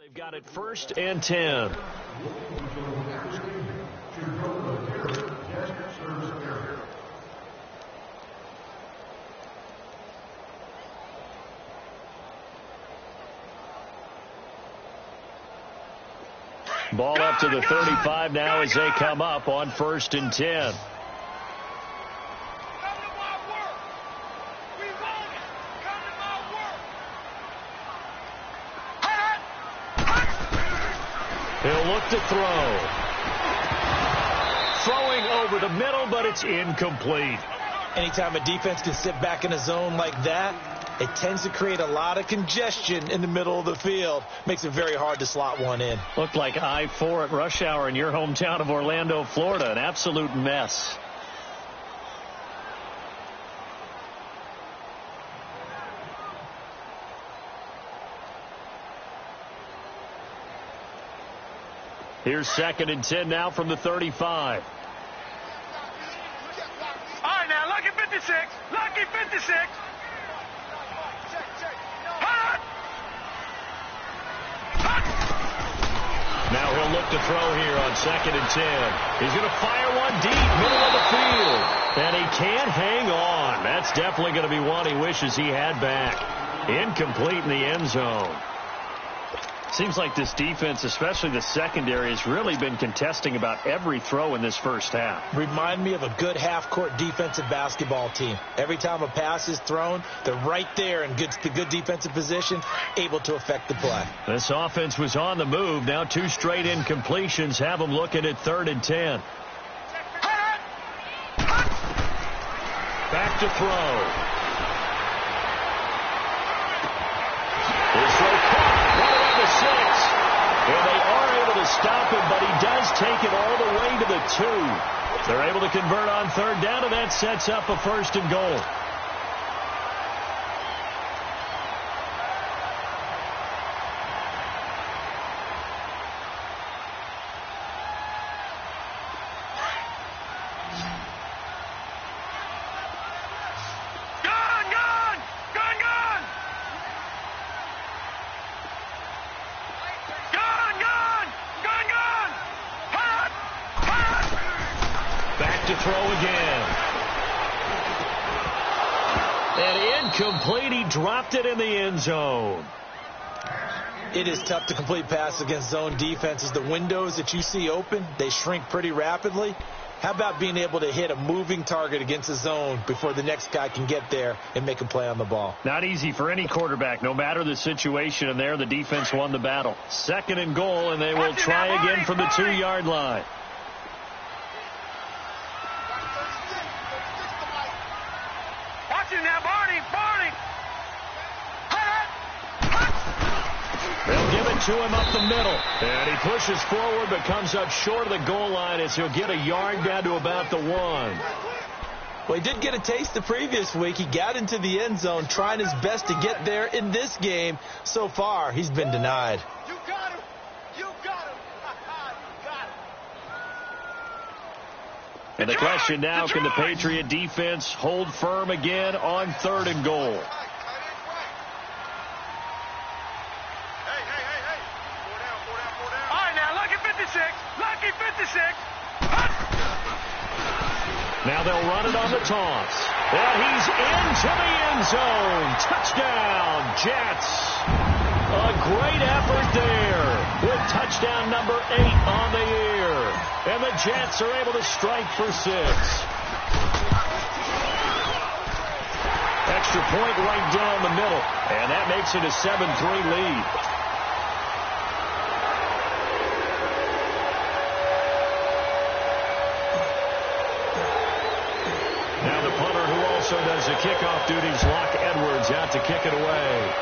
They've got it 1st and 10. Ball up to the 35 now as they come up on 1st and 10. He'll look to throw. Throwing over the middle, but it's incomplete. Anytime a defense can sit back in a zone like that, it tends to create a lot of congestion in the middle of the field. Makes it very hard to slot one in. Looked like I-4 at rush hour in your hometown of Orlando, Florida. An absolute mess. Here's 2nd and 10 now from the 35. All right, now, lucky 56. Lucky 56. Now he'll look to throw here on 2nd and 10. He's going to fire one deep, middle of the field. And he can't hang on. That's definitely going to be one he wishes he had back. Incomplete in the end zone. Seems like this defense, especially the secondary, has really been contesting about every throw in this first half. Remind me of a good half-court defensive basketball team. Every time a pass is thrown, they're right there in good defensive position, able to affect the play. This offense was on the move. Now 2 straight incompletions have them looking at 3rd and 10. Back to throw. His throw caught. And they are able to stop him, but he does take it all the way to the 2. They're able to convert on 3rd down, and that sets up a 1st and goal. Throw again. And incomplete. He dropped it in the end zone. It is tough to complete passes against zone defenses. The windows that you see open, they shrink pretty rapidly. How about being able to hit a moving target against a zone before the next guy can get there and make a play on the ball? Not easy for any quarterback, no matter the situation. And there, the defense won the battle. 2nd and goal, and they will try again from the 2-yard line. They'll give it to him up the middle. And he pushes forward but comes up short of the goal line as he'll get a yard down to about the 1. Well, he did get a taste the previous week. He got into the end zone trying his best to get there in this game. So far, he's been denied. You got him. You got him. You got him. And the question now, can the Patriot defense hold firm again on 3rd and goal? Now they'll run it on the toss. And he's into the end zone. Touchdown, Jets. A great effort there with touchdown number 8 on the year. And the Jets are able to strike for 6. Extra point right down the middle. And that makes it a 7-3 lead. Does the kickoff duties. Lock Edwards out to kick it away.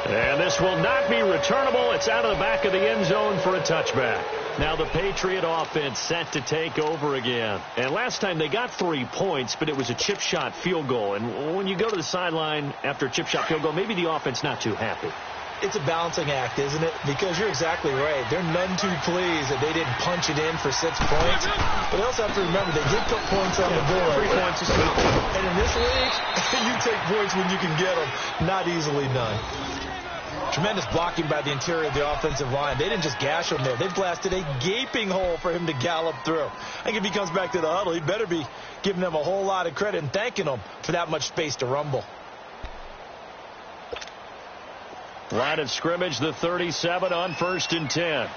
And this will not be returnable. It's out of the back of the end zone for a touchback. Now the Patriot offense set to take over again. And last time they got 3 points, but it was a chip shot field goal. And when you go to the sideline after a chip shot field goal, maybe the offense not too happy. It's a balancing act, isn't it? Because you're exactly right. They're none too pleased that they didn't punch it in for 6 points. But they also have to remember they did put points on the board. 3 points is 3 points. And in this league, you take points when you can get them. Not easily done. Tremendous blocking by the interior of the offensive line. They didn't just gash him there. They blasted a gaping hole for him to gallop through. I think if he comes back to the huddle, he better be giving them a whole lot of credit and thanking them for that much space to rumble. Line of scrimmage, the 37 on 1st and 10.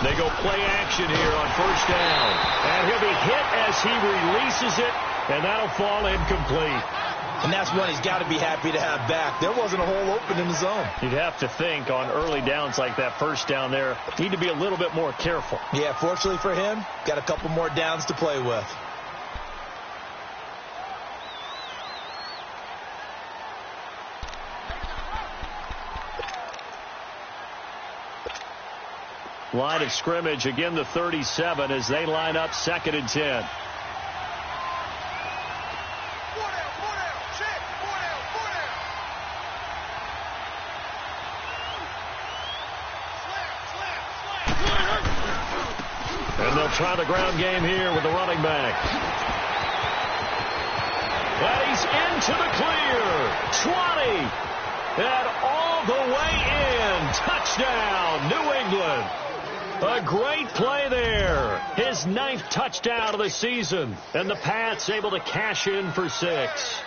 They go play action here on 1st down. And he'll be hit as he releases it, and that'll fall incomplete. And that's one he's got to be happy to have back. There wasn't a hole open in the zone. You'd have to think on early downs like that 1st down there, need to be a little bit more careful. Yeah, fortunately for him, got a couple more downs to play with. Line of scrimmage, again the 37 as they line up 2nd and 10. And they'll try the ground game here with the running back. And he's into the clear. 20. And all the way in. Touchdown, New England. A great play there. His 9th touchdown of the season. And the Pats able to cash in for 6.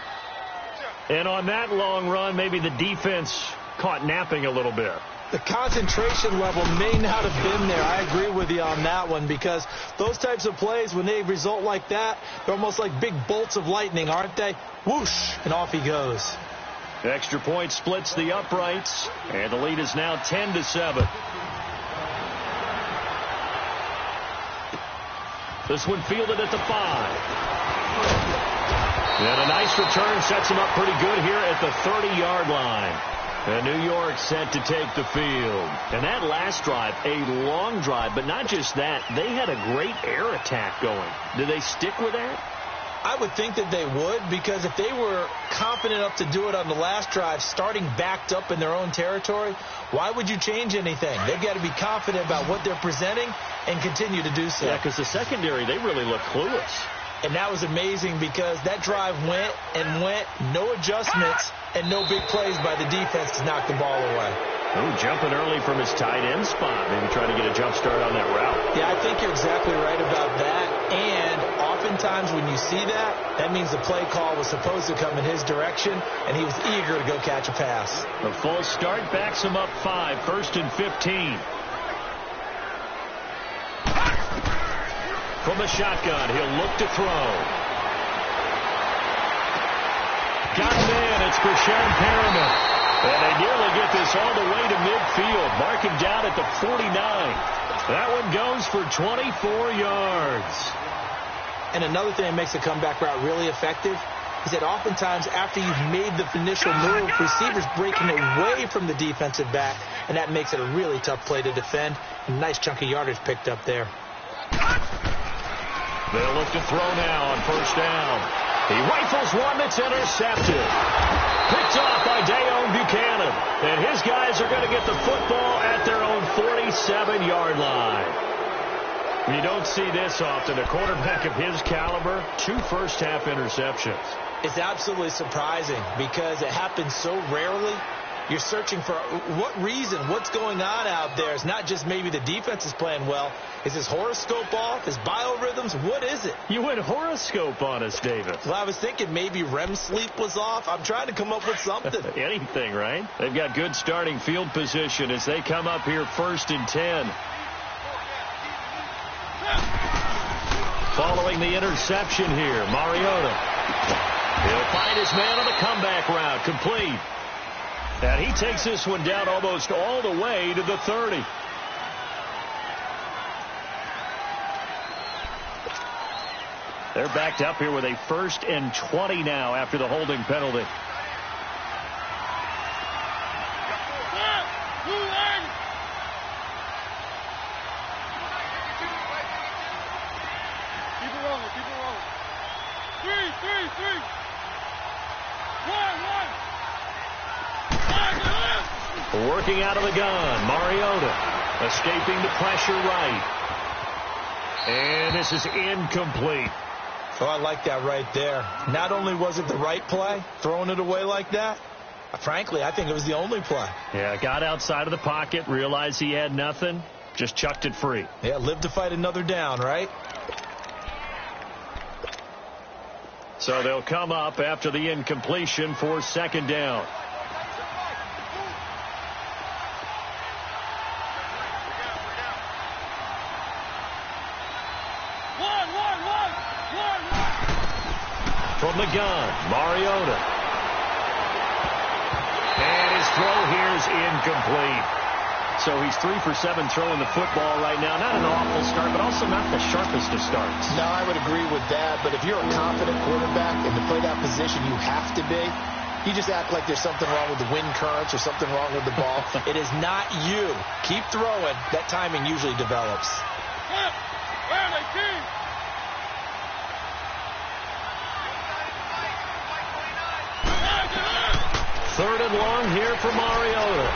And on that long run, maybe the defense caught napping a little bit. The concentration level may not have been there. I agree with you on that one, because those types of plays, when they result like that, they're almost like big bolts of lightning, aren't they? Whoosh, and off he goes. Extra point splits the uprights, and the lead is now 10-7. This one fielded at the 5. And a nice return sets him up pretty good here at the 30-yard line. And New York set to take the field. And that last drive, a long drive, but not just that. They had a great air attack going. Do they stick with that? I would think that they would, because if they were confident enough to do it on the last drive, starting backed up in their own territory, why would you change anything? They've got to be confident about what they're presenting and continue to do so. Yeah, because the secondary, they really look clueless. And that was amazing, because that drive went and went, no adjustments, and no big plays by the defense to knock the ball away. Oh, jumping early from his tight end spot. Maybe trying to get a jump start on that route. Yeah, I think you're exactly right about that. And oftentimes when you see that, that means the play call was supposed to come in his direction, and he was eager to go catch a pass. A full start backs him up 5, 1st and 15. From the shotgun, he'll look to throw. Got him in. It's Brashad Perriman. And they nearly get this all the way to midfield. Mark him down at the 49. That one goes for 24 yards. And another thing that makes a comeback route really effective is that oftentimes after you've made the initial move, receivers breaking away from the defensive back, and that makes it a really tough play to defend. A nice chunk of yardage picked up there. They'll look to throw now on 1st down. He rifles one that's intercepted. Picked off by Dayon Buchanan. And his guys are going to get the football at their own 47-yard line. You don't see this often. A quarterback of his caliber, 2 first-half interceptions. It's absolutely surprising because it happens so rarely. You're searching for what reason, what's going on out there. It's not just maybe the defense is playing well. Is his horoscope off? His biorhythms? What is it? You went horoscope on us, David. Well, I was thinking maybe REM sleep was off. I'm trying to come up with something. Anything, right? They've got good starting field position as they come up here 1st and 10. Following the interception here, Mariota. He'll find his man on the comeback route, complete. And he takes this one down almost all the way to the 30. They're backed up here with a 1st and 20 now after the holding penalty. Keep it rolling. Three. 1. Working out of the gun, Mariota escaping the pressure right. And this is incomplete. Oh, I like that right there. Not only was it the right play, throwing it away like that, frankly, I think it was the only play. Yeah, got outside of the pocket, realized he had nothing, just chucked it free. Yeah, live to fight another down, right? So they'll come up after the incompletion for second down. From the gun, Mariota. And his throw here is incomplete. So he's 3 for 7 throwing the football right now. Not an awful start, but also not the sharpest of starts. No, I would agree with that. But if you're a confident quarterback and to play that position, you have to be. You just act like there's something wrong with the wind currents or something wrong with the ball. It is not you. Keep throwing. That timing usually develops. Third and long here for Mariota.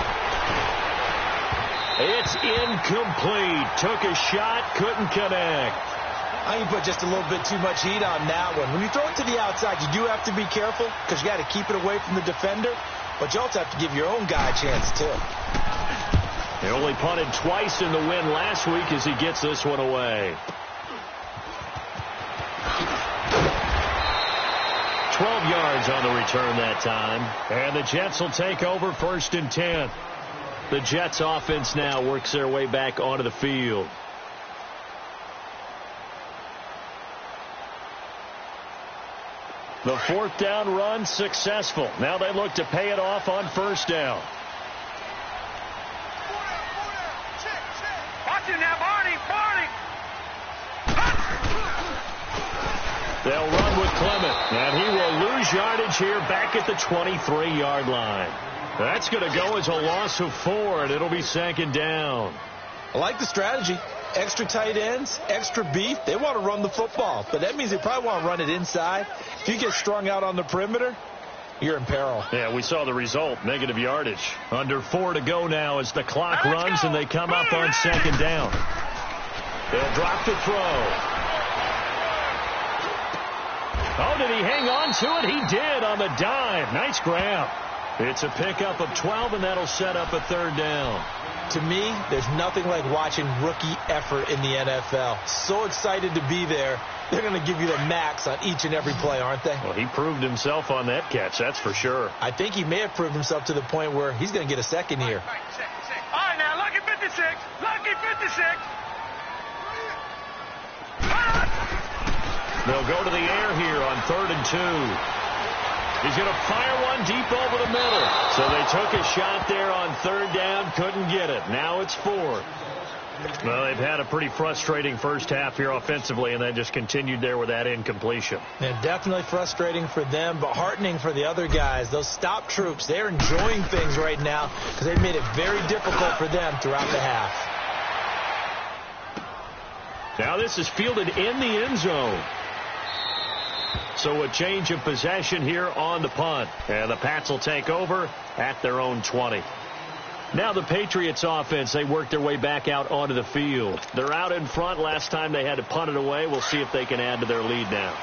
It's incomplete. Took a shot, couldn't connect. I think you put just a little bit too much heat on that one. When you throw it to the outside, you do have to be careful because you got to keep it away from the defender, but you also have to give your own guy a chance too. He only punted twice in the win last week as he gets this one away. 12 yards on the return that time. And the Jets will take over 1st and 10. The Jets offense now works their way back onto the field. The 4th down run successful. Now they look to pay it off on 1st down. Watch it now, Barney. They'll run with Clement, and he will lose yardage here back at the 23-yard line. That's going to go as a loss of 4, and it'll be 2nd down. I like the strategy. Extra tight ends, extra beef. They want to run the football, but that means they probably want to run it inside. If you get strung out on the perimeter, you're in peril. Yeah, we saw the result, negative yardage. Under 4 to go now as the clock runs, and they come up on 2nd down. They'll drop the throw. Oh, did he hang on to it? He did on the dive. Nice grab. It's a pickup of 12, and that'll set up a 3rd down. To me, there's nothing like watching rookie effort in the NFL. So excited to be there. They're going to give you the max on each and every play, aren't they? Well, he proved himself on that catch, that's for sure. I think he may have proved himself to the point where he's going to get a second here. All right, now, lucky 56. Lucky 56. They'll go to the air here on 3rd and 2. He's going to fire one deep over the middle. So they took a shot there on 3rd down, couldn't get it. Now it's 4th. Well, they've had a pretty frustrating first half here offensively, and then just continued there with that incompletion. Yeah, definitely frustrating for them, but heartening for the other guys. Those stop troops, they're enjoying things right now because they've made it very difficult for them throughout the half. Now this is fielded in the end zone. So a change of possession here on the punt. And the Pats will take over at their own 20. Now the Patriots offense, they work their way back out onto the field. They're out in front. Last time they had to punt it away. We'll see if they can add to their lead now.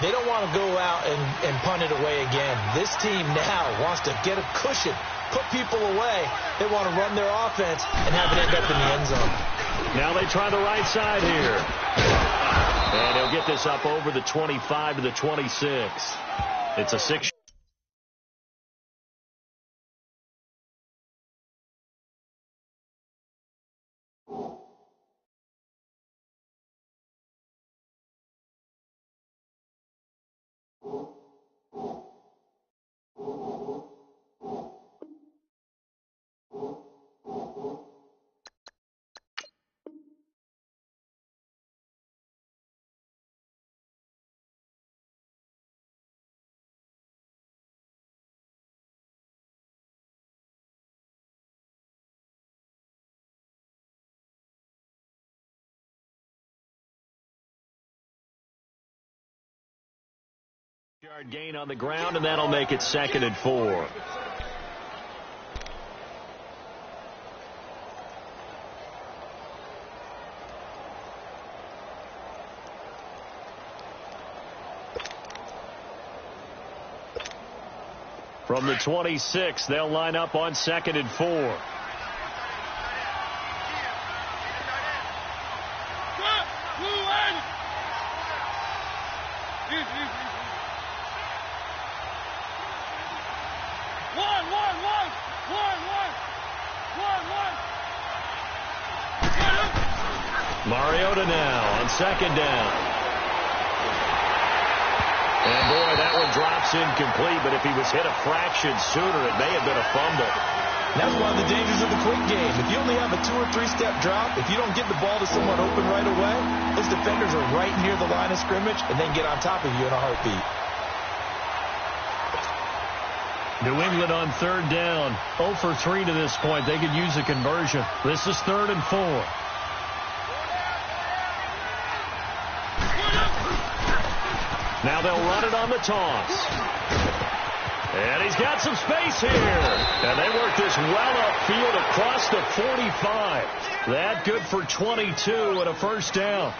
They don't want to go out and punt it away again. This team now wants to get a cushion, put people away. They want to run their offense and have it end up in the end zone. Now they try the right side here. And he'll get this up over the 25 to the 26. It's a 6. Yard gain on the ground, and that'll make it 2nd and 4. From the 26, they'll line up on 2nd and 4. Mariota now on 2nd down. And boy, that one drops incomplete, but if he was hit a fraction sooner, it may have been a fumble. That's one of the dangers of the quick game. If you only have a 2- or 3-step drop, if you don't get the ball to someone open right away, those defenders are right near the line of scrimmage and then get on top of you in a heartbeat. New England on 3rd down. 0 for 3 to this point. They could use a conversion. This is 3rd and 4. Now they'll run it on the toss. And he's got some space here. And they work this well upfield across the 45. That good for 22 and a first down.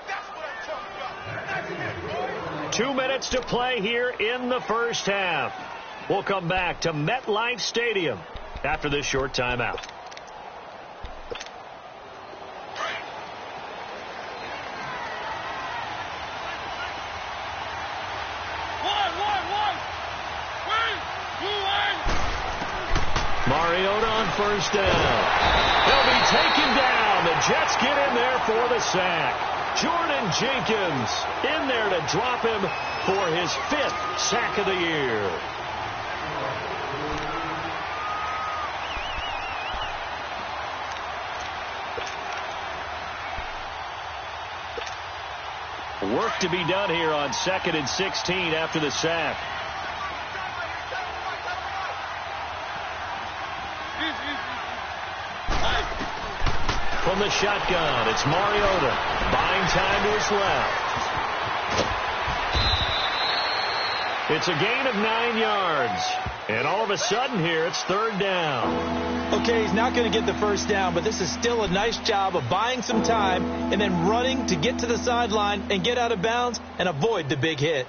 That's what I'm talking about. 2 minutes to play here in the first half. We'll come back to MetLife Stadium after this short timeout. Mariota on 1st down. He'll be taken down. The Jets get in there for the sack. Jordan Jenkins in there to drop him for his 5th sack of the year. Work to be done here on 2nd and 16 after the sack. From the shotgun, it's Mariota. Buying time to his left. It's a gain of 9 yards. And all of a sudden here, it's 3rd down. Okay, he's not going to get the first down, but this is still a nice job of buying some time and then running to get to the sideline and get out of bounds and avoid the big hit.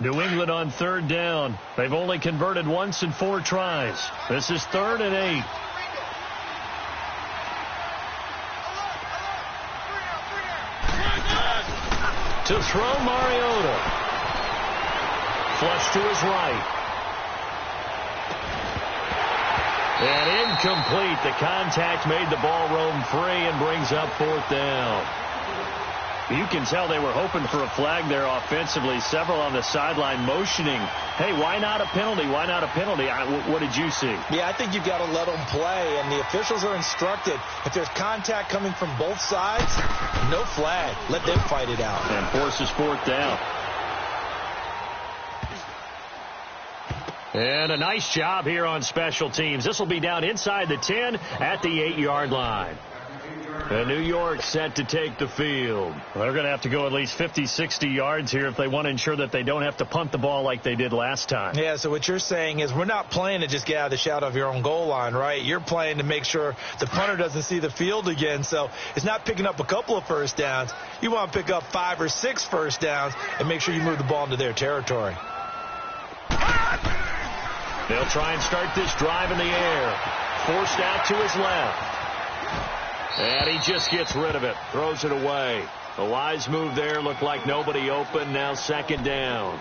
New England on 3rd down. They've only converted once in 4 tries. This is 3rd and 8. To throw Mariota. Flush to his right. And incomplete. The contact made the ball roam free and brings up 4th down. You can tell they were hoping for a flag there offensively. Several on the sideline motioning, hey, why not a penalty? Why not a penalty? What did you see? Yeah, I think you've got to let them play, and the officials are instructed. If there's contact coming from both sides, no flag. Let them fight it out. And forces 4th down. And a nice job here on special teams. This will be down inside the 10 at the 8-yard line. And New York set to take the field. They're going to have to go at least 50, 60 yards here if they want to ensure that they don't have to punt the ball like they did last time. Yeah, so what you're saying is we're not playing to just get out of the shadow of your own goal line, right? You're playing to make sure the punter doesn't see the field again. So it's not picking up a couple of first downs. You want to pick up 5 or 6 first downs and make sure you move the ball into their territory. They'll try and start this drive in the air. Forced out to his left. And he just gets rid of it. Throws it away. A wise move there. Looked like nobody open. Now 2nd down.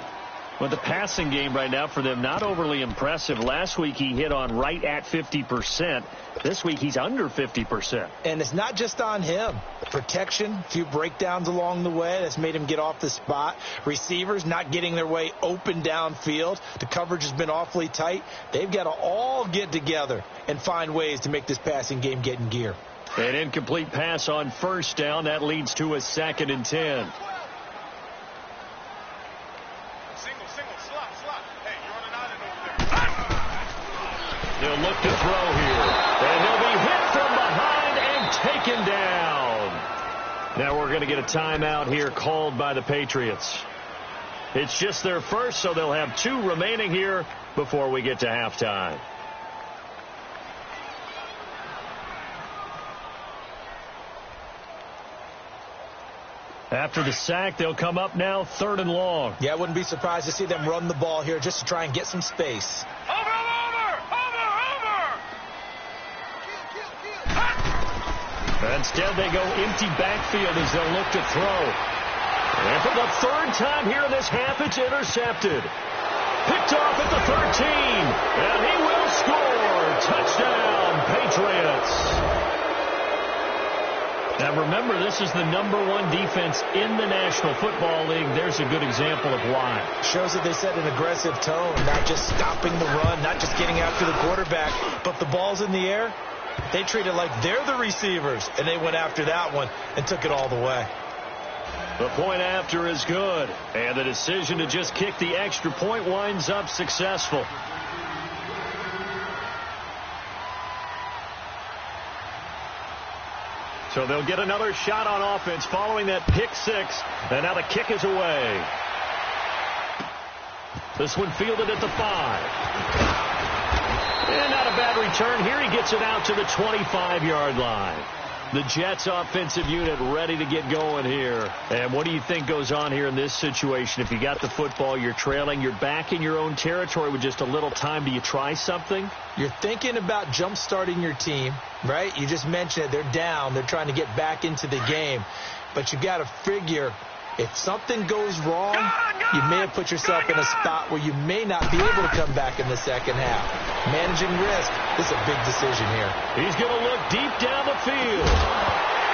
Well, the passing game right now for them, not overly impressive. Last week he hit on right at 50%. This week he's under 50%. And it's not just on him. Protection, a few breakdowns along the way. That's made him get off the spot. Receivers not getting their way open downfield. The coverage has been awfully tight. They've got to all get together and find ways to make this passing game get in gear. An incomplete pass on 1st down. That leads to a 2nd and 10. They'll look to throw here. And he'll be hit from behind and taken down. Now we're going to get a timeout here called by the Patriots. It's just their first, so they'll have 2 remaining here before we get to halftime. After the sack, they'll come up now 3rd and long. Yeah, I wouldn't be surprised to see them run the ball here just to try and get some space. Over! Instead, they go empty backfield as they'll look to throw. And for the 3rd time here in this half, it's intercepted. Picked off at the 13. And he will score. Touchdown, Patriots. Now, remember, this is the #1 defense in the National Football League. There's a good example of why. Shows that they set an aggressive tone, not just stopping the run, not just getting after the quarterback, but the ball's in the air. They treat it like they're the receivers, and they went after that one and took it all the way. The point after is good, and the decision to just kick the extra point winds up successful. So they'll get another shot on offense following that pick 6, and now the kick is away. This one fielded at the 5. And not a bad return here. He gets it out to the 25-yard line. The Jets offensive unit ready to get going here. And what do you think goes on here in this situation? If you got the football, you're trailing, you're back in your own territory with just a little time. Do you try something? You're thinking about jump-starting your team, right? You just mentioned it. They're down. They're trying to get back into the game. But you got to figure, if something goes wrong, you may have put yourself in a spot where you may not be able to come back in the second half. Managing risk is a big decision here. He's going to look deep down the field.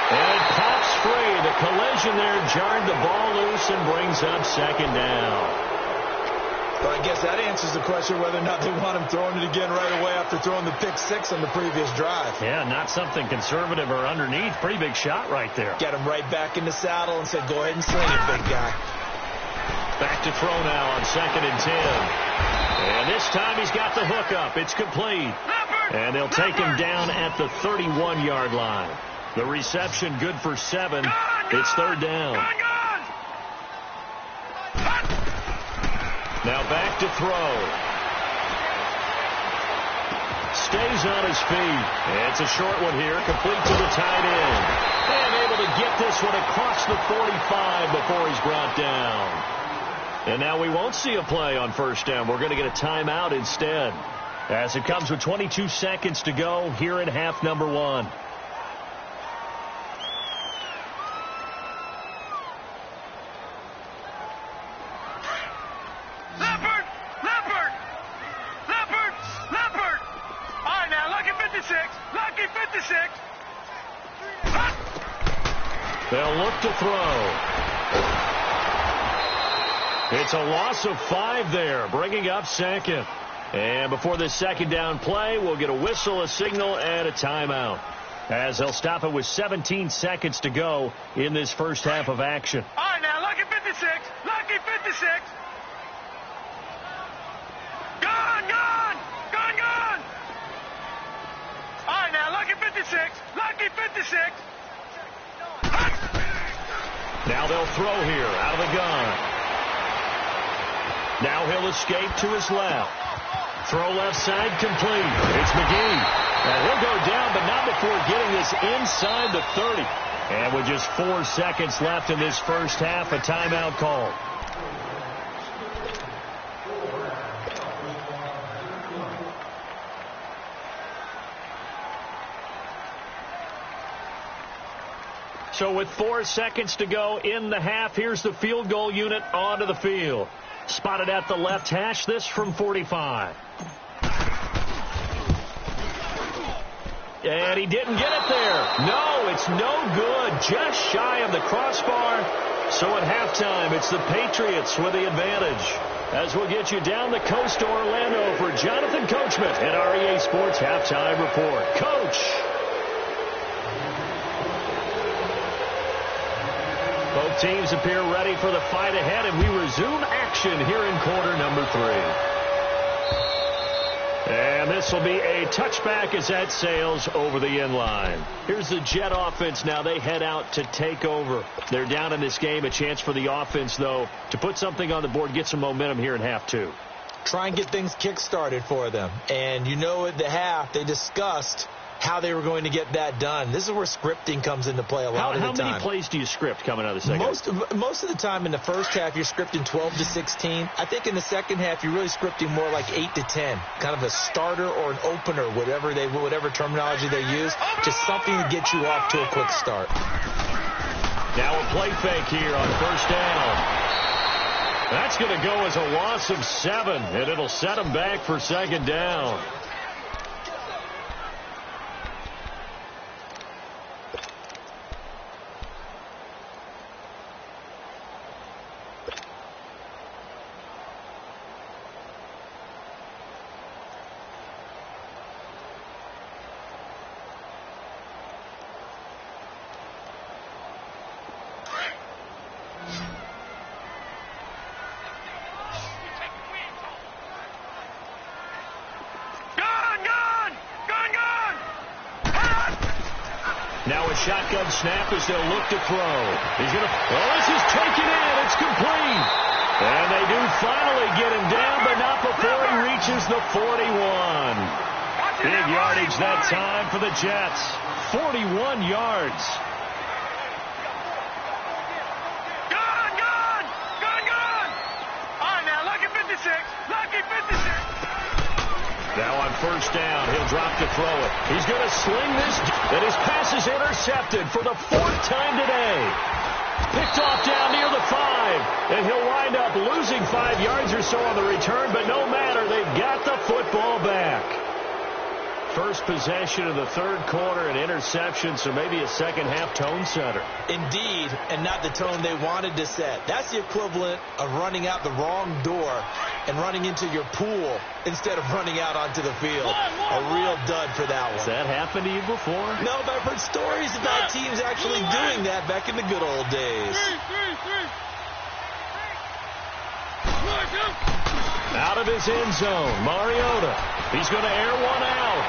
And it pops free. The collision there jarred the ball loose and brings up 2nd down. Well, I guess that answers the question whether or not they want him throwing it again right away after throwing the pick 6 on the previous drive. Yeah, not something conservative or underneath. Pretty big shot right there. Got him right back in the saddle and said, go ahead and sling it, big guy. Back to throw now on 2nd and 10. And this time he's got the hook up. It's complete. And they'll take him down at the 31-yard line. The reception good for 7. It's 3rd down. Now back to throw. Stays on his feet. It's a short one here, complete to the tight end. And able to get this one across the 45 before he's brought down. And now we won't see a play on 1st down. We're going to get a timeout instead, as it comes with 22 seconds to go here in half number 1. Leopard! All right, now, lucky 56. They'll look to throw. It's a loss of 5 there, bringing up 2nd. And before this 2nd down play, we'll get a whistle, a signal, and a timeout, as they'll stop it with 17 seconds to go in this first half of action. All right, now, lucky 56. Gone! All right, now, lucky 56. Now they'll throw here out of the gun. Now he'll escape to his left. Throw left side complete. It's McGee. And he'll go down, but not before getting this inside the 30. And with just 4 seconds left in this first half, a timeout call. So with 4 seconds to go in the half, here's the field goal unit onto the field. Spotted at the left hash, this from 45. And he didn't get it there. No, it's no good. Just shy of the crossbar. So at halftime, it's the Patriots with the advantage. As we'll get you down the coast to Orlando for Jonathan Coachman at REA Sports Halftime Report. Coach. Both teams appear ready for the fight ahead, and we resume action here in quarter number 3. And this will be a touchback as that sails over the end line. Here's the Jet offense now. They head out to take over. They're down in this game. A chance for the offense, though, to put something on the board, get some momentum here in half 2. try and get things kick-started for them. And you know at the half, they discussed how they were going to get that done. This is where scripting comes into play a lot of the time. How many plays do you script coming out of the second? Most of the time in the first half, you're scripting 12 to 16. I think in the second half, you're really scripting more like 8 to 10. Kind of a starter or an opener, whatever terminology they use. Just something to get you off to a quick start. Now a play fake here on first down. That's going to go as a loss of 7, and it'll set them back for second down. Now a shotgun snap as they'll look to throw. He's going to... Oh, this is taken in. It's complete. And they do finally get him down, but not before he reaches the 41. Big yardage that time for the Jets. 41 yards. Gone! All right, now, lucky 56. Lucky 56. Now on first down, he'll drop to throw it. He's going to sling this, and his pass is intercepted for the 4th time today. Picked off down near the 5, and he'll wind up losing 5 yards or so on the return, but no matter, they've got the football back. First possession of the third quarter, an interception, so maybe a second-half tone setter. Indeed, and not the tone they wanted to set. That's the equivalent of running out the wrong door and running into your pool instead of running out onto the field. A real dud for that one. Has that happened to you before? No, but I've heard stories about teams actually doing that back in the good old days. Out of his end zone, Mariota. He's going to air one out.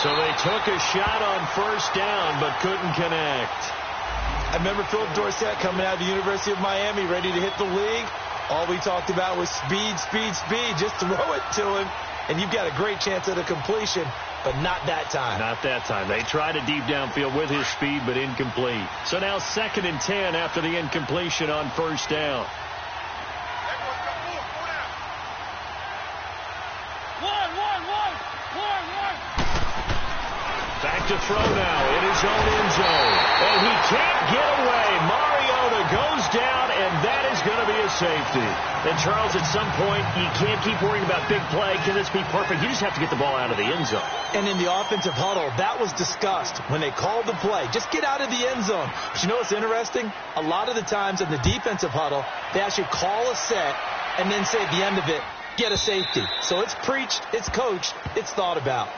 So they took a shot on first down, but couldn't connect. I remember Philip Dorsett coming out of the University of Miami, ready to hit the league. All we talked about was speed. Just throw it to him, and you've got a great chance at a completion, but not that time. Not that time. They tried a deep downfield with his speed, but incomplete. So now 2nd and 10 after the incompletion on first down. Back to throw now in his own end zone. And he can't get away. Mariota goes down, and that is going to be a safety. And, Charles, at some point, you can't keep worrying about big play. Can this be perfect? You just have to get the ball out of the end zone. And in the offensive huddle, that was discussed when they called the play. Just get out of the end zone. But you know what's interesting? A lot of the times in the defensive huddle, they actually call a set and then say at the end of it, get a safety. So it's preached, it's coached, it's thought about.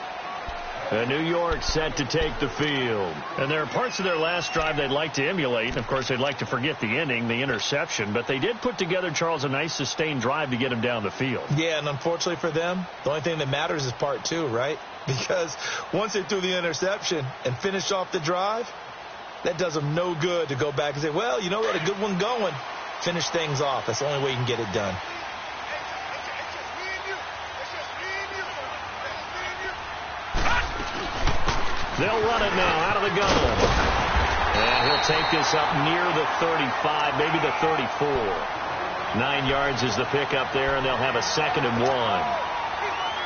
And New York set to take the field. And there are parts of their last drive they'd like to emulate. And, of course, they'd like to forget the ending, the interception. But they did put together, Charles, a nice sustained drive to get him down the field. Yeah, and unfortunately for them, the only thing that matters is part 2, right? Because once they threw the interception and finished off the drive, that does them no good to go back and say, well, you know what, a good one going. Finish things off. That's the only way you can get it done. They'll run it now out of the gun. And he'll take this up near the 35, maybe the 34. 9 yards is the pickup there, and they'll have a 2nd and 1.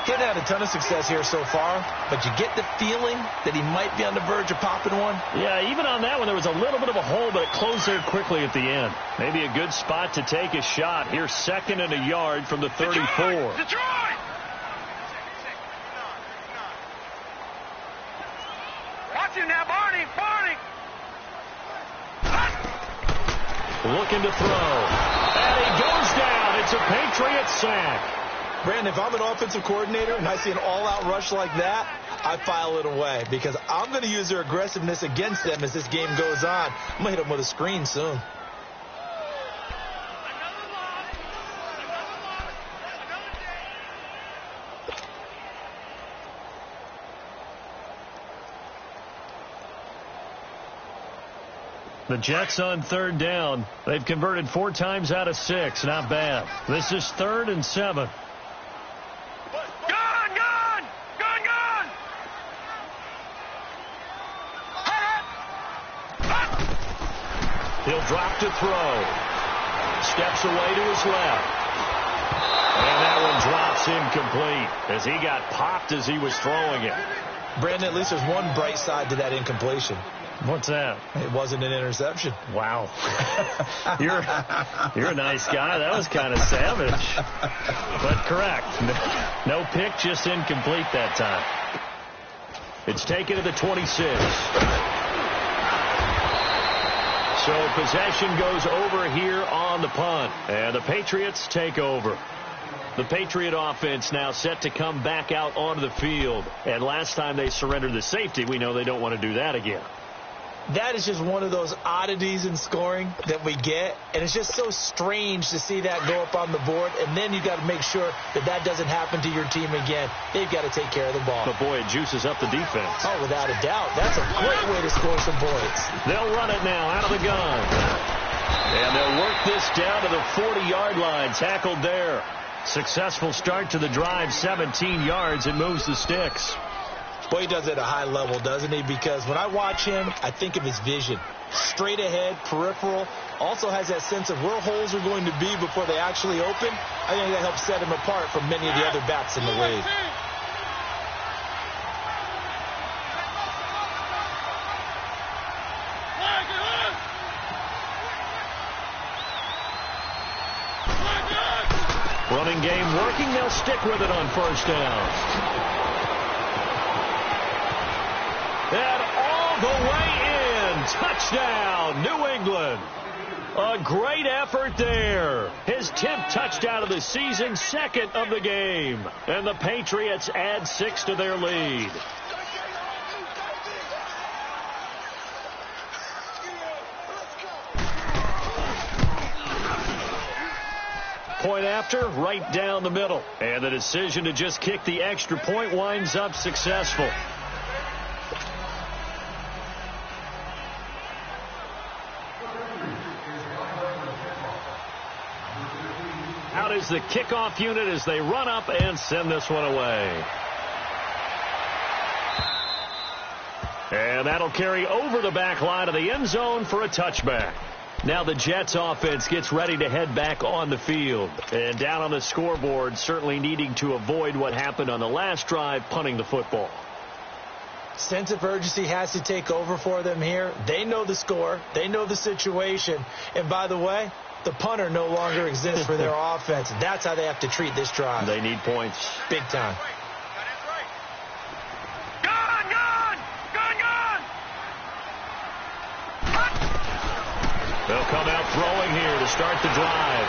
He hasn't had a ton of success here so far, but you get the feeling that he might be on the verge of popping one. Yeah, even on that one, there was a little bit of a hole, but it closed there quickly at the end. Maybe a good spot to take a shot. Here's 2nd and a yard from the 34. Detroit! Watch him now, Barney! Looking to throw. And he goes down. It's a Patriot sack. Brandon, if I'm an offensive coordinator and I see an all-out rush like that, I file it away because I'm going to use their aggressiveness against them as this game goes on. I'm going to hit them with a screen soon. The Jets on 3rd down. They've converted 4 times out of 6. Not bad. This is 3rd and 7. drop to throw. Steps away to his left. And that one drops incomplete as he got popped as he was throwing it. Brandon, at least there's one bright side to that incompletion. What's that? It wasn't an interception. Wow. You're a nice guy. That was kind of savage. But correct. No pick, just incomplete that time. It's taken to the 26. So possession goes over here on the punt. And the Patriots take over. The Patriot offense now set to come back out onto the field. And last time they surrendered the safety, we know they don't want to do that again. That is just one of those oddities in scoring that we get. And it's just so strange to see that go up on the board. And then you got to make sure that that doesn't happen to your team again. They've got to take care of the ball. But, boy, it juices up the defense. Oh, without a doubt. That's a great way to score some points. They'll run it now out of the gun. And they'll work this down to the 40-yard line. Tackled there. Successful start to the drive, 17 yards. It moves the sticks. Boy, he does it at a high level, doesn't he? Because when I watch him, I think of his vision. Straight ahead, peripheral. Also has that sense of where holes are going to be before they actually open. I think that helps set him apart from many of the other backs in the league. Running game working. They'll stick with it on first down. And all the way in. Touchdown, New England. A great effort there. His 10th touchdown of the season, 2nd of the game. And the Patriots add 6 to their lead. Point after, right down the middle. And the decision to just kick the extra point winds up successful. Out is the kickoff unit as they run up and send this one away. And that'll carry over the back line of the end zone for a touchback. Now the Jets offense gets ready to head back on the field. And down on the scoreboard, certainly needing to avoid what happened on the last drive, punting the football. Sense of urgency has to take over for them here. They know the score. They know the situation. And by the way, the punter no longer exists for their offense. That's how they have to treat this drive. They need points. Big time. They'll come out throwing here to start the drive.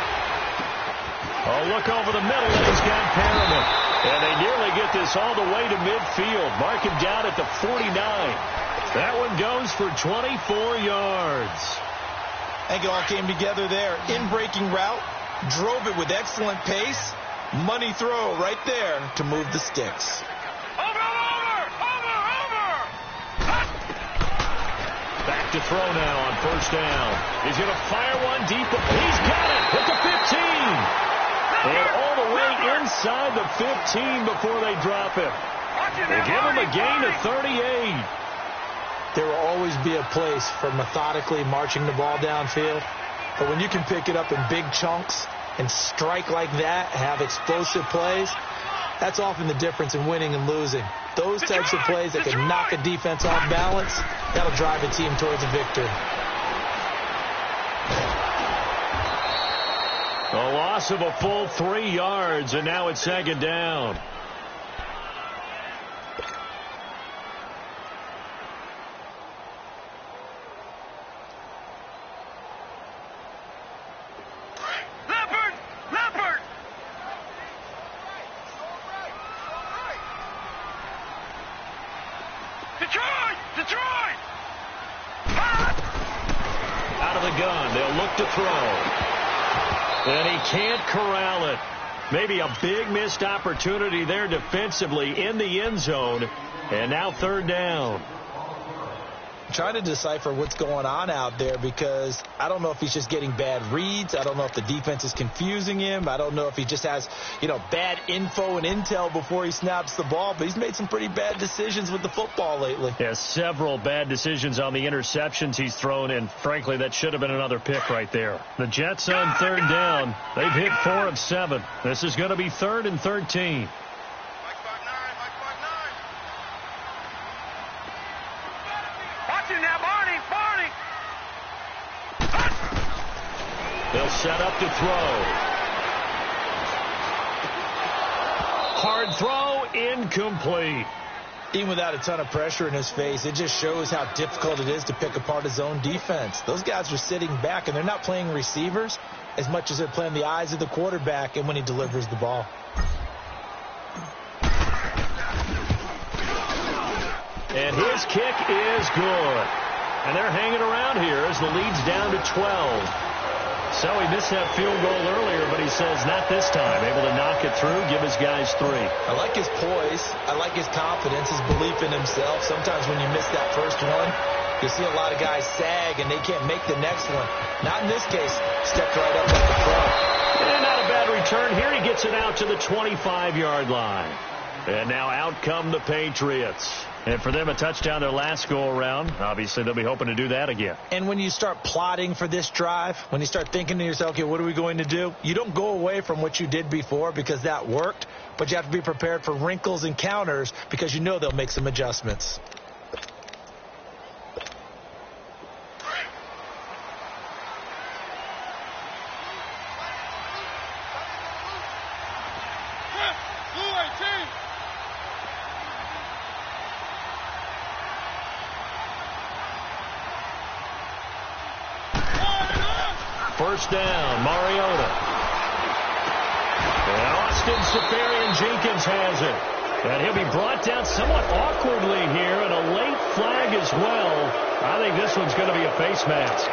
A look over the middle, and he's got Perriman. And they nearly get this all the way to midfield. Mark him down at the 49. That one goes for 24 yards. I think it all came together there. In-breaking route, drove it with excellent pace. Money throw right there to move the sticks. Back to throw now on first down. He's going to fire one deep. He's got it at the 15. And all the way inside the 15 before they drop him. They give him a gain of 38. There will always be a place for methodically marching the ball downfield. But when you can pick it up in big chunks and strike like that, have explosive plays, that's often the difference in winning and losing. Those types of plays that can knock a defense off balance, that'll drive a team towards a victory. A loss of a full 3 yards, and now it's 2nd down. Out of the gun, they'll look to throw. And he can't corral it. Maybe a big missed opportunity there defensively in the end zone. And now 3rd down. trying to decipher what's going on out there because I don't know if he's just getting bad reads. I don't know if the defense is confusing him. I don't know if he just has, bad info and intel before he snaps the ball. But he's made some pretty bad decisions with the football lately. Yeah, several bad decisions on the interceptions he's thrown, and frankly, that should have been another pick right there. The Jets on third down. They've hit 4 of 7. This is going to be 3rd and 13. They'll set up to throw. Hard throw, incomplete. Even without a ton of pressure in his face, it just shows how difficult it is to pick apart his own defense. Those guys are sitting back, and they're not playing receivers as much as they're playing the eyes of the quarterback and when he delivers the ball. And his kick is good. And they're hanging around here as the lead's down to 12. So he missed that field goal earlier, but he says not this time. Able to knock it through, give his guys 3. I like his poise. I like his confidence, his belief in himself. Sometimes when you miss that first one, you see a lot of guys sag and they can't make the next one. Not in this case. Stepped right up at the front. And not a bad return here. He gets it out to the 25-yard line. And now out come the Patriots. And for them, a touchdown their last go-around. Obviously, they'll be hoping to do that again. And when you start plotting for this drive, when you start thinking to yourself, okay, what are we going to do? You don't go away from what you did before because that worked, but you have to be prepared for wrinkles and counters because you know they'll make some adjustments. First down, Mariota. And Austin Seferian-Jenkins has it. And he'll be brought down somewhat awkwardly here, and a late flag as well. I think this one's going to be a face mask.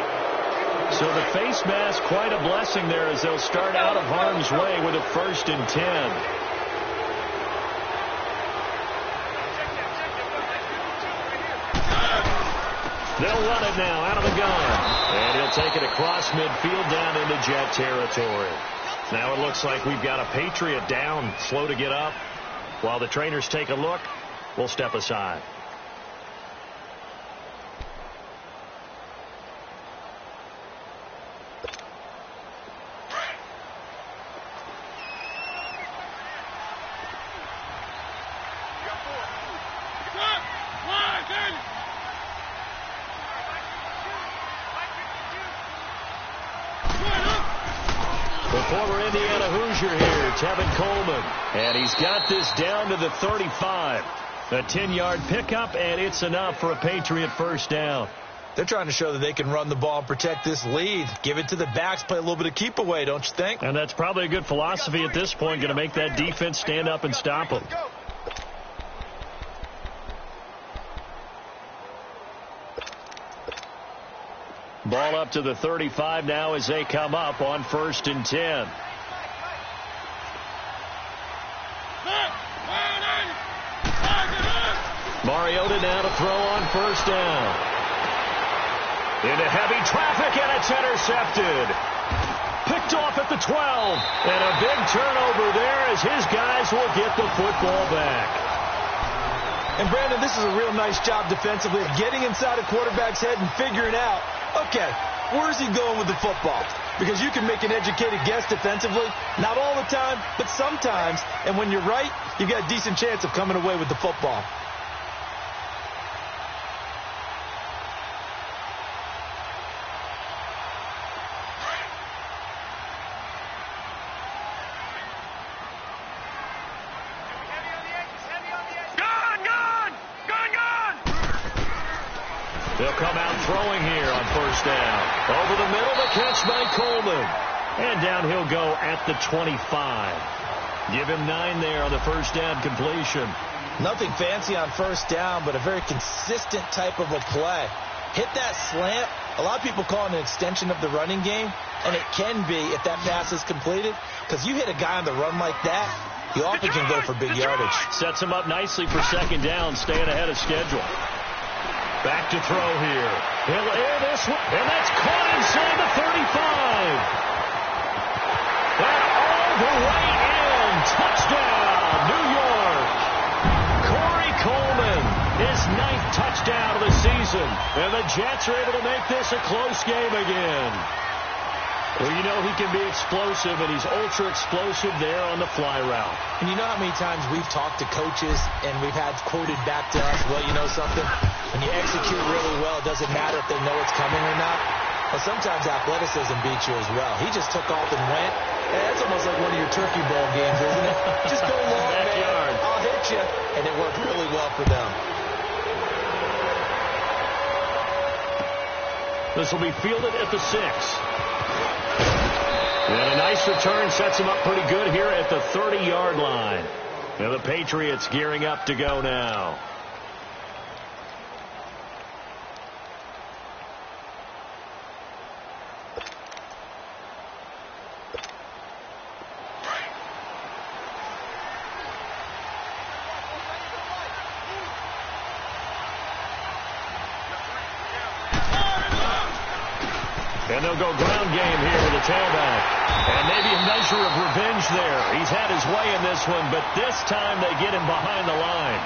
So the face mask, quite a blessing there as they'll start out of harm's way with a 1st and 10. They'll run it now out of the gun. And he'll take it across midfield down into Jet territory. Now it looks like we've got a Patriot down, slow to get up. While the trainers take a look, we'll step aside. Former Indiana Hoosier here, Tevin Coleman. And he's got this down to the 35. A 10-yard pickup, and it's enough for a Patriot first down. They're trying to show that they can run the ball and protect this lead. Give it to the backs, play a little bit of keep away, don't you think? And that's probably a good philosophy at this point, going to make that defense stand up and stop them. Ball up to the 35 now as they come up on 1st and 10. Mariota now to throw on 1st down. Into heavy traffic, and it's intercepted. Picked off at the 12. And a big turnover there as his guys will get the football back. And, Brandon, this is a real nice job defensively of getting inside a quarterback's head and figuring out, okay, where's he going with the football? Because you can make an educated guess defensively, not all the time, but sometimes. And when you're right, you've got a decent chance of coming away with the football. They'll come out throwing here on 1st down. Over the middle, the catch by Coleman. And down he'll go at the 25. Give him 9 there on the 1st down completion. Nothing fancy on 1st down, but a very consistent type of a play. Hit that slant. A lot of people call it an extension of the running game, and it can be if that pass is completed, because you hit a guy on the run like that, you often can go for big yardage. Sets him up nicely for 2nd down, staying ahead of schedule. Back to throw here. He'll air this one, and that's caught inside the 35. And all the way in. Touchdown, New York. Corey Coleman, his 9th touchdown of the season. And the Jets are able to make this a close game again. Well, you know he can be explosive, and he's ultra-explosive there on the fly route. And you know how many times we've talked to coaches and we've had quoted back to us, well, you know something? When you execute really well, it doesn't matter if they know it's coming or not. Well, sometimes athleticism beats you as well. He just took off and went. And that's almost like one of your turkey bowl games, isn't it? Just go long, man. I'll hit you. And it worked really well for them. This will be fielded at the 6. And a nice return sets him up pretty good here at the 30-yard line. Now the Patriots gearing up to go now. And they'll go ground game here with a tailback. And maybe a measure of revenge there. He's had his way in this one, but this time they get him behind the line.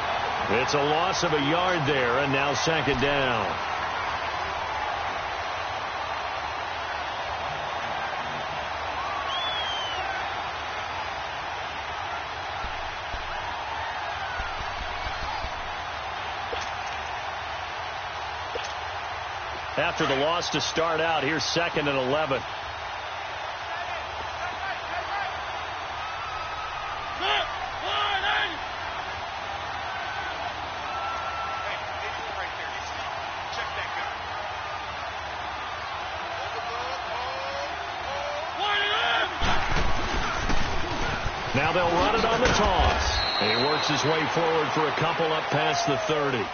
It's a loss of a yard there, and now 2nd down. After the loss to start out, here's 2nd and 11. Now they'll run it on the toss. And he works his way forward for a couple up past the 30.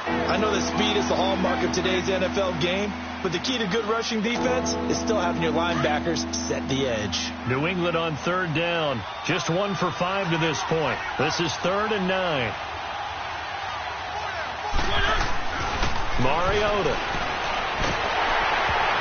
I know that speed is the hallmark of today's NFL game, but the key to good rushing defense is still having your linebackers set the edge. New England on 3rd down. Just 1 for 5 to this point. This is 3rd and 9. Mariota.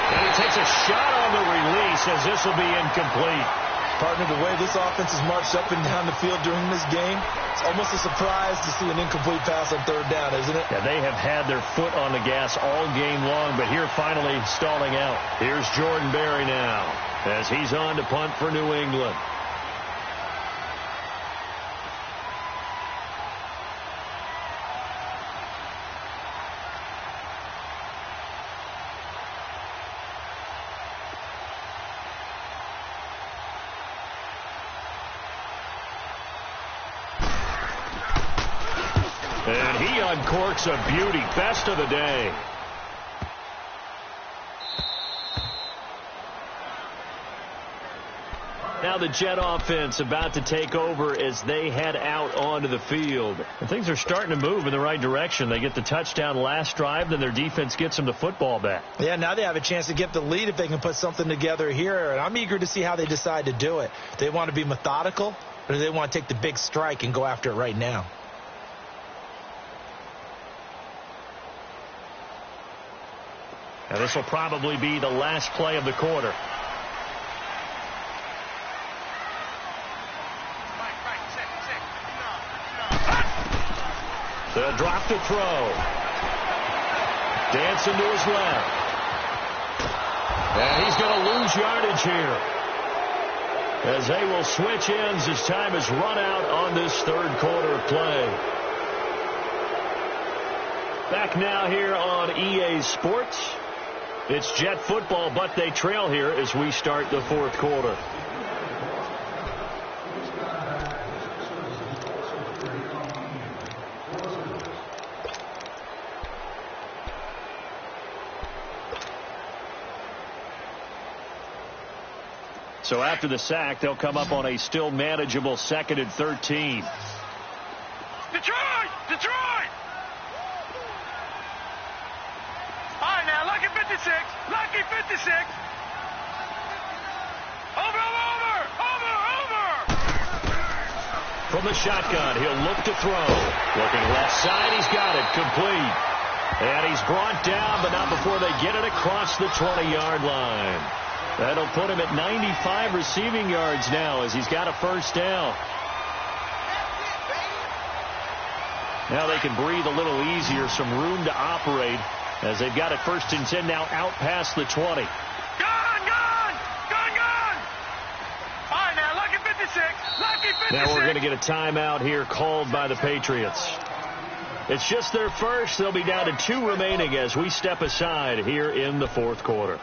And he takes a shot on the release as this will be incomplete. Partner, the way this offense has marched up and down the field during this game, it's almost a surprise to see an incomplete pass on 3rd down, isn't it? Yeah, they have had their foot on the gas all game long, but here finally stalling out. Here's Jordan Berry now as he's on to punt for New England. And he uncorks a beauty. Best of the day. Now the Jet offense about to take over as they head out onto the field. And things are starting to move in the right direction. They get the touchdown last drive, then their defense gets them the football back. Yeah, now they have a chance to get the lead if they can put something together here. And I'm eager to see how they decide to do it. They want to be methodical, or do they want to take the big strike and go after it right now? Now this will probably be the last play of the quarter. The drop to throw. Dancing to his left. And he's going to lose yardage here, as they will switch ends as time is run out on this 3rd quarter of play. Back now here on EA Sports. It's Jet football, but they trail here as we start the 4th quarter. So after the sack, they'll come up on a still manageable 2nd and 13. Detroit! Detroit! All right, now, lucky 56. Lucky 56. Over. From the shotgun, he'll look to throw. Looking left side, he's got it. Complete. And he's brought down, but not before they get it across the 20-yard line. That'll put him at 95 receiving yards now as he's got a first down. Now they can breathe a little easier, some room to operate as they've got it 1st and 10 now out past the 20. Gone! All right, now, lucky 56. Lucky 56. Now we're going to get a timeout here called by the Patriots. It's just their first. They'll be down to 2 remaining as we step aside here in the 4th quarter.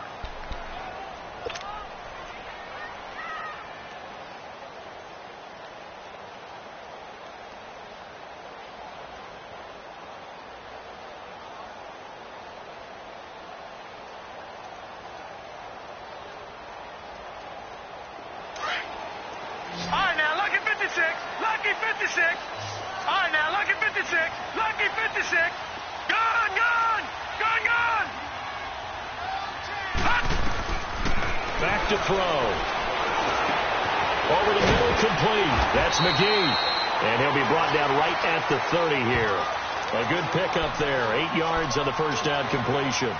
Back to throw. Over the middle, complete. That's McGee. And he'll be brought down right at the 30 here. A good pickup there. 8 yards on the first down completion.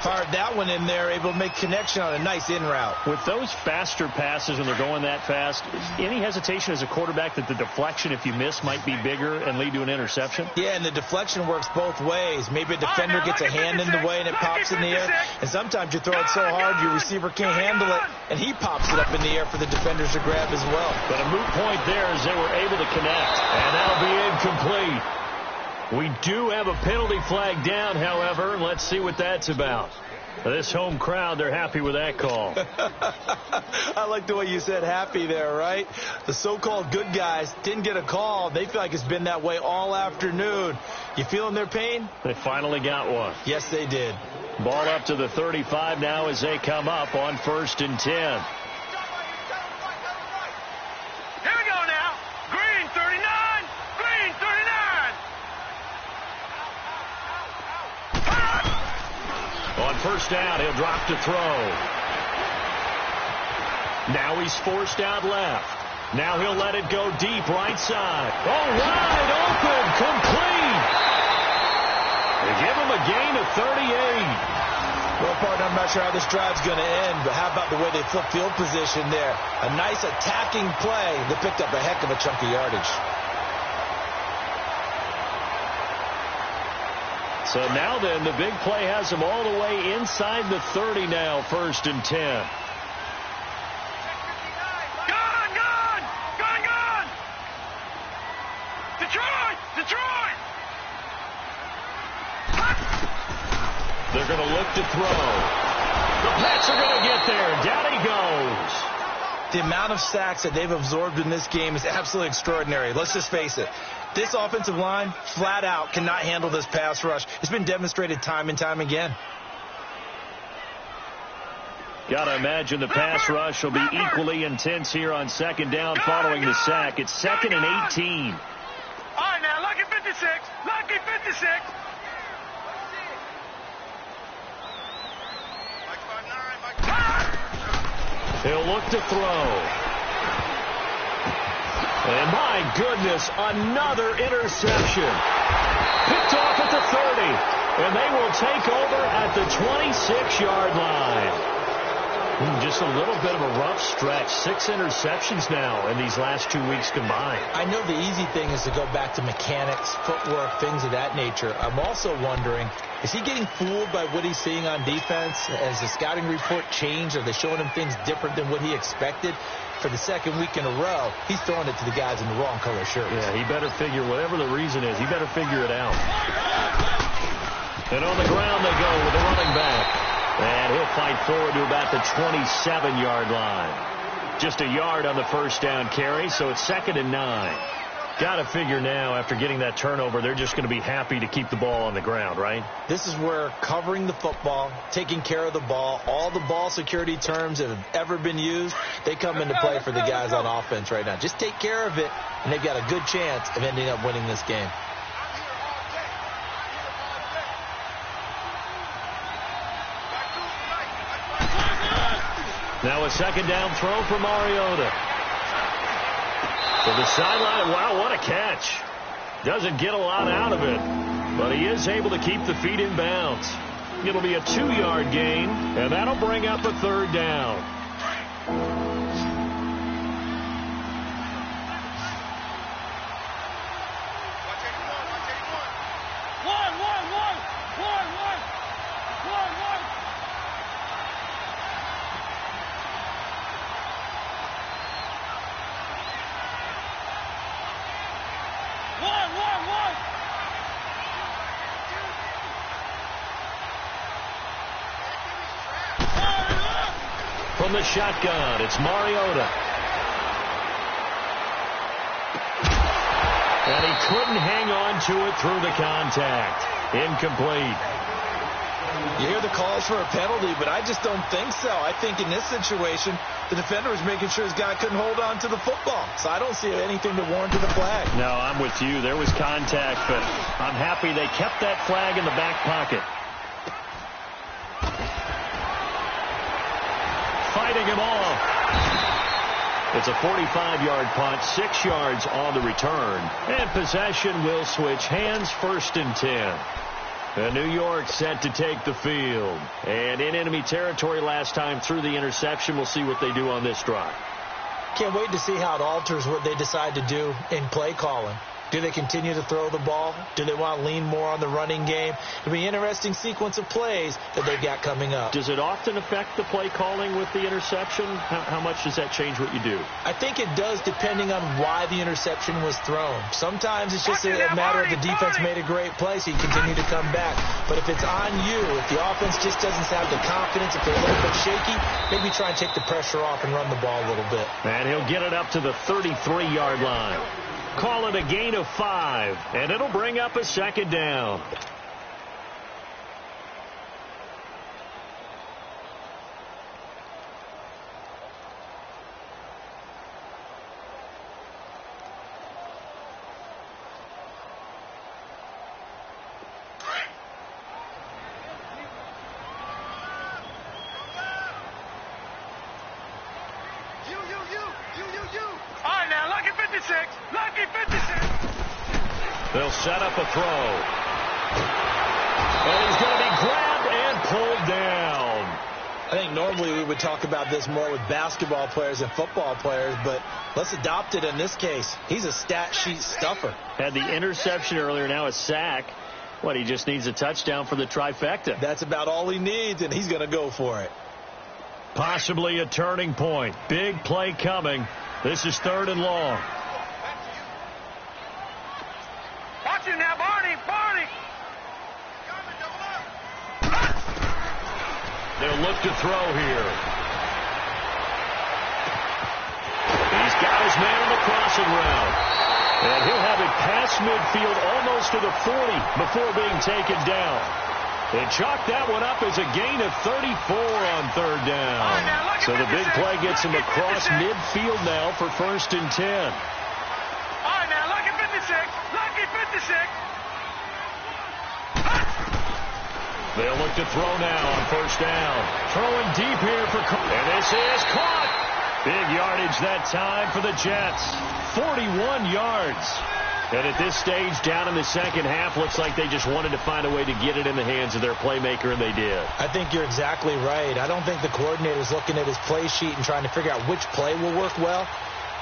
Fired that one in there, able to make connection on a nice in route. With those faster passes when they're going that fast, any hesitation as a quarterback that the deflection, if you miss, might be bigger and lead to an interception? Yeah, and the deflection works both ways. Maybe a defender gets a hand in the way and it pops in the air. And sometimes you throw it so hard your receiver can't handle it, and he pops it up in the air for the defenders to grab as well. But a moot point there as they were able to connect. And that'll be incomplete. We do have a penalty flag down, however. Let's see what that's about. This home crowd, they're happy with that call. I like the way you said happy there, right? The so-called good guys didn't get a call. They feel like it's been that way all afternoon. You feeling their pain? They finally got one. Yes, they did. Ball up to the 35 now as they come up on 1st and 10. Here we go now. Green 39. Green 39. On 1st down, he'll drop to throw. Now he's forced out left. Now he'll let it go deep right side. Oh, wide open, complete. They give him a gain of 38. Well, partner, I'm not sure how this drive's going to end, but how about the way they flip field position there? A nice attacking play that picked up a heck of a chunk of yardage. So now then, the big play has them all the way inside the 30 now, 1st and 10. Gone! Detroit! They're going to look to throw. The Pats are going to get there. Down he goes. The amount of sacks that they've absorbed in this game is absolutely extraordinary. Let's just face it. This offensive line, flat out, cannot handle this pass rush. It's been demonstrated time and time again. Got to imagine the pass rush will be equally intense here on 2nd down following the sack. It's 2nd and 18. All right, now, lucky 56. Lucky 56. He'll look to throw. And my goodness, another interception. Picked off at the 30. And they will take over at the 26-yard line. Just a little bit of a rough stretch. 6 interceptions now in these last 2 weeks combined. I know the easy thing is to go back to mechanics, footwork, things of that nature. I'm also wondering, is he getting fooled by what he's seeing on defense? Has the scouting report changed? Are they showing him things different than what he expected? For the 2nd week in a row, he's throwing it to the guys in the wrong color shirts. Yeah, he better figure, whatever the reason is, he better figure it out. And on the ground they go with the running back. And he'll fight forward to about the 27-yard line. Just a yard on the 1st down carry, so it's 2nd and 9. Got to figure now, after getting that turnover, they're just going to be happy to keep the ball on the ground, right? This is where covering the football, taking care of the ball, all the ball security terms that have ever been used, they come into play for the guys on offense right now. Just take care of it, and they've got a good chance of ending up winning this game. Now a 2nd down throw for Mariota. To the sideline. Wow, what a catch. Doesn't get a lot out of it. But he is able to keep the feet in bounds. It'll be a 2-yard gain, and that'll bring up a 3rd down. From the shotgun, it's Mariota. And he couldn't hang on to it through the contact. Incomplete. You hear the calls for a penalty, but I just don't think so. I think in this situation, the defender was making sure his guy couldn't hold on to the football. So I don't see anything to warrant a flag. No, I'm with you. There was contact, but I'm happy they kept that flag in the back pocket. Fighting him off. It's a 45-yard punt, 6 yards on the return. And possession will switch hands, 1st and 10. And New York set to take the field. And in enemy territory last time through the interception. We'll see what they do on this drive. Can't wait to see how it alters what they decide to do in play calling. Do they continue to throw the ball? Do they want to lean more on the running game? It'll be an interesting sequence of plays that they've got coming up. Does it often affect the play calling with the interception? How much does that change what you do? I think it does, depending on why the interception was thrown. Sometimes it's just a matter of the defense made a great play, so you continue to come back. But if it's on you, if the offense just doesn't have the confidence, if they're a little bit shaky, maybe try and take the pressure off and run the ball a little bit. And he'll get it up to the 33-yard line. Call it a gain of 5, and it'll bring up a 2nd down. They'll set up a throw. And he's going to be grabbed and pulled down. I think normally we would talk about this more with basketball players and football players, but let's adopt it in this case. He's a stat sheet stuffer. Had the interception earlier, now a sack. What, he just needs a touchdown for the trifecta. That's about all he needs, and he's going to go for it. Possibly a turning point. Big play coming. This is 3rd and long. Watch it now, Barney. They'll look to throw here. He's got his man on the crossing route. And he'll have it past midfield almost to the 40 before being taken down. They chalk that one up as a gain of 34 on 3rd down. So the big play gets him across midfield now for 1st and 10. All right, now, lucky 56. Lucky 56. They'll look to throw now on 1st down. Throwing deep here for and this is caught. Big yardage that time for the Jets. 41 yards. And at this stage, down in the 2nd half, looks like they just wanted to find a way to get it in the hands of their playmaker, and they did. I think you're exactly right. I don't think the coordinator's looking at his play sheet and trying to figure out which play will work well.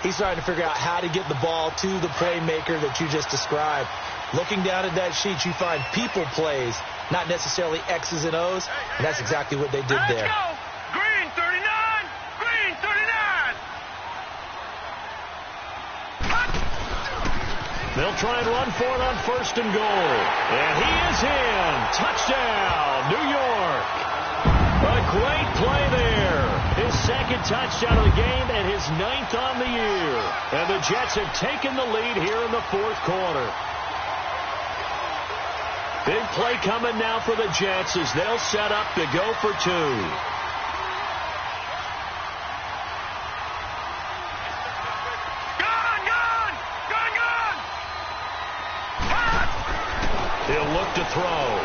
He's trying to figure out how to get the ball to the playmaker that you just described. Looking down at that sheet, you find people plays, not necessarily X's and O's, and that's exactly what they did there. Let's go. Green 39. Green 39. They'll try and run for it on 1st and goal. And he is in. Touchdown, New York. A great play there. His 2nd touchdown of the game and his 9th on the year. And the Jets have taken the lead here in the 4th quarter. Big play coming now for the Jets as they'll set up to go for 2. He'll look to throw.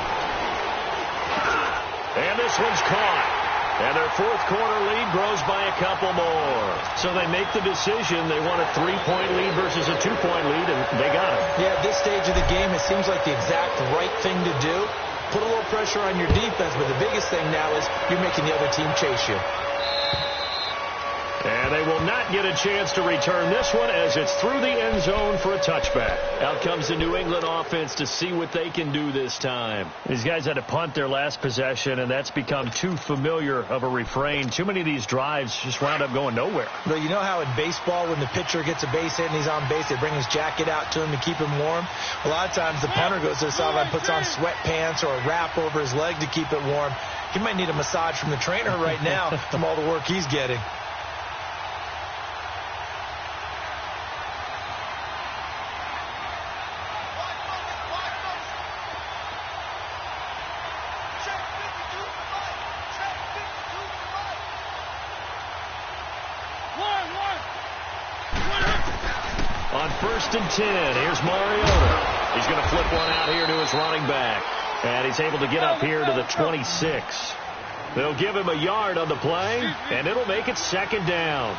And this one's caught. And their fourth quarter lead grows by a couple more. So they make the decision. They want a 3-point lead versus a 2-point lead, and they got it. Yeah, at this stage of the game, it seems like the exact right thing to do. Put a little pressure on your defense, but the biggest thing now is you're making the other team chase you. And they will not get a chance to return this one as it's through the end zone for a touchback. Out comes the New England offense to see what they can do this time. These guys had to punt their last possession, and that's become too familiar of a refrain. Too many of these drives just wound up going nowhere. Well, you know how in baseball, when the pitcher gets a base hit and he's on base, they bring his jacket out to him to keep him warm? A lot of times the punter goes to the sideline, puts on sweatpants or a wrap over his leg to keep it warm. He might need a massage from the trainer right now from all the work he's getting. On 1st and 10, here's Mariota. He's going to flip one out here to his running back. And he's able to get up here to the 26. They'll give him a yard on the play, and it'll make it 2nd down.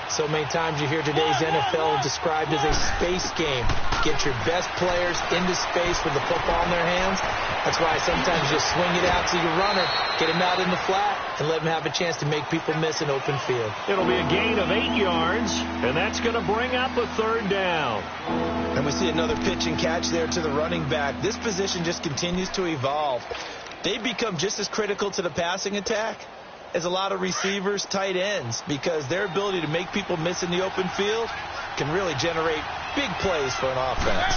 So many times you hear today's NFL described as a space game. Get your best players into space with the football in their hands. That's why sometimes you swing it out to your runner, get him out in the flat, and let him have a chance to make people miss an open field. It'll be a gain of 8 yards, and that's going to bring up a 3rd down. And we see another pitch and catch there to the running back. This position just continues to evolve. They become just as critical to the passing attack as a lot of receivers, tight ends, because their ability to make people miss in the open field can really generate big plays for an offense.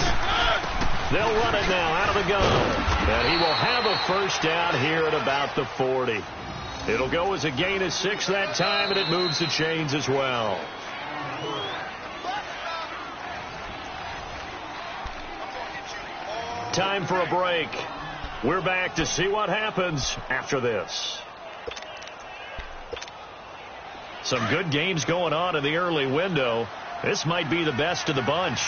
They'll run it now out of the gun. And he will have a 1st down here at about the 40. It'll go as a gain of 6 that time, and it moves the chains as well. Time for a break. We're back to see what happens after this. Some good games going on in the early window. This might be the best of the bunch.